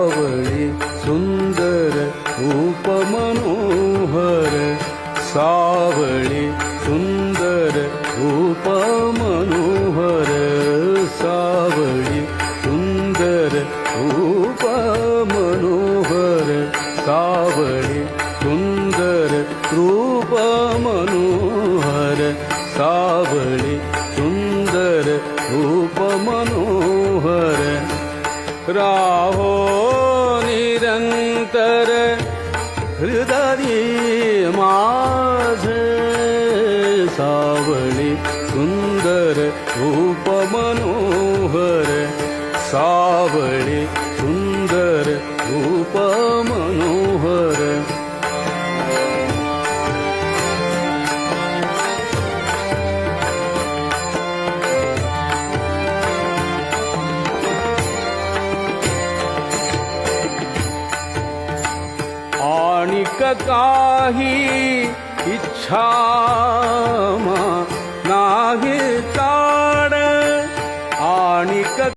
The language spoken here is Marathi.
सावळी सुंदर रूप मनोहर सावळी सुंदर रूप मनोहर सावळी सुंदर रूप मनोहर सावळी सुंदर रूप मनोहर सावळी सुंदर रूप मनोहर राहो निरंतर हृदयी माझे सावळी सुंदर रूप मनोहर सावळी सुंदर रूप मनोहर आणिक काही इच्छा नाही ताड आणिक